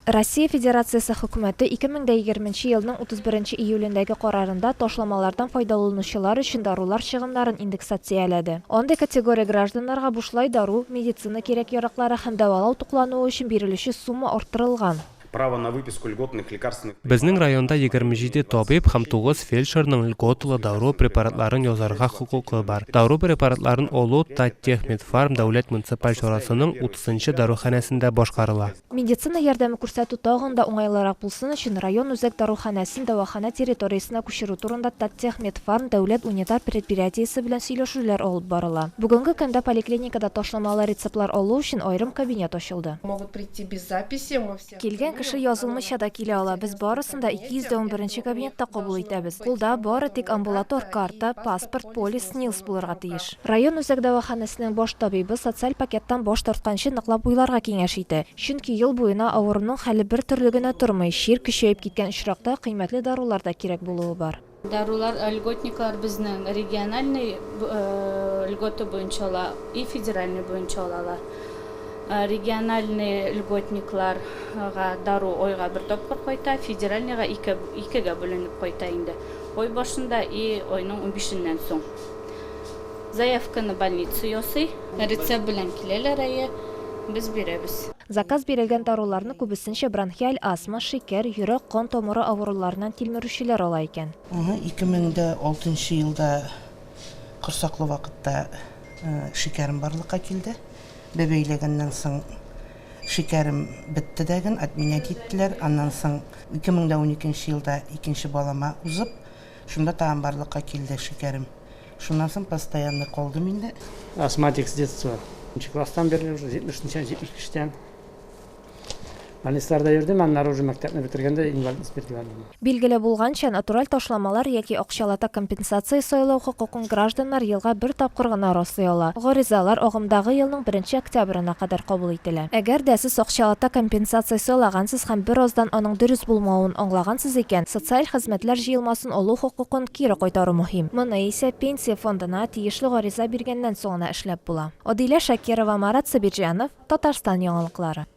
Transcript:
Россия Федерациясы хөкүмәте 2020 елның 31 июлендәге карарында ташламалардан файдаланучылар өчен дарулар чыгымнарын индексацияләде. Андый категория гражданнарга бушлай дару, медицина кирәк-яраклары һәм дәвалау туклануы өчен бирелүче сума арттырылган. Право на выписку льготных лекарственных. Безнең районда 27 табиб һәм 9 фельдшерның льготлы дару препаратларын язарга хокукы бар. Дару препаратларын олу Таттехмедфарм дәүләт муниципаль шурасының 30-нчы даруханәсендә башкарыла. Медицина ярдәме күрсәтү тагын да уңайлырак булсын өчен район үзәк даруханәсен дәвахана территориясенә күчерү турында Таттехмедфарм дәүләт унитар предприятиесе белән сөйләшүләр алып барыла. Бүгенге көндә поликлиникада ташламалы рецептлар алу өчен аерым кабинет ачылды. Могут прийти без записи, мы все. Килгән кеше язылмыйча да килә ала. Без барысында 211 кабинетта кабул итәбез. Кулда бары тик амбулатор карта, паспорт, полис, СНИЛС булырга тиеш. Район үзәк дәваханәсенең баш табибы социаль пакеттан баш тартканчы ныклап уйларга киңәш итә. Чөнки ел буена авыруның хәле бер төрле генә тормый. Шир көчәеп киткән очракта кыйммәтле дарулар да кирәк булуы бар. Дарулар, льготниклар безнең региональный льготы буенча ала и федеральный буенча алалар. Региональный льготникларга дару ойга бер тапкыр кайта, федеральныйга икегә бүленеп кайта инде. Ой башында и ойның 15-ннән соң. Заявканы больница ясый, рецепт белән киләләр, без бирәбез. Заказ бирелгән даруларны күбесенчә бронхиаль астма, шикәр, йөрәк, кан тамыры авыруларыннан тилмерүчеләр ала икән. 2006 елда корсаклы вакытта шикәрем барлыкка килде. Бәбәйләгәннән соң шикәрем бетте дәген, от меня диттеләр. Аннан соң 2012 елда икенче балама узып, шунда тагын барлыкка килде шикәрем. Шуннан соң постоянно калдым инде. Астматик с детства. Класстан бeri уже 70-72-тән. Больницаларда йөрдем, аннары уже мәктәпне бетергәндә инвалидность бирделәр. Билгеле булганча, натураль ташламалар яки акчалата компенсация сайлау хокукын гражданнар елга бер тапкыр гына раслый ала. Гаризалар агымдагы елның 1 октябрына кадәр кабул ителә. Әгәр дә сез акчалата компенсация сайлагансыз һәм бер аздан аның дөрес булмавын аңлагансыз икән, социаль хезмәтләр җыелмасын алу хокукын кире кайтару мөһим. Моны исә пенсия фондына тиешле гариза биргәннән соң гына эшләп була. Адилә Шакирова, Марат Сабирҗанов, Татарстан яңалыклары.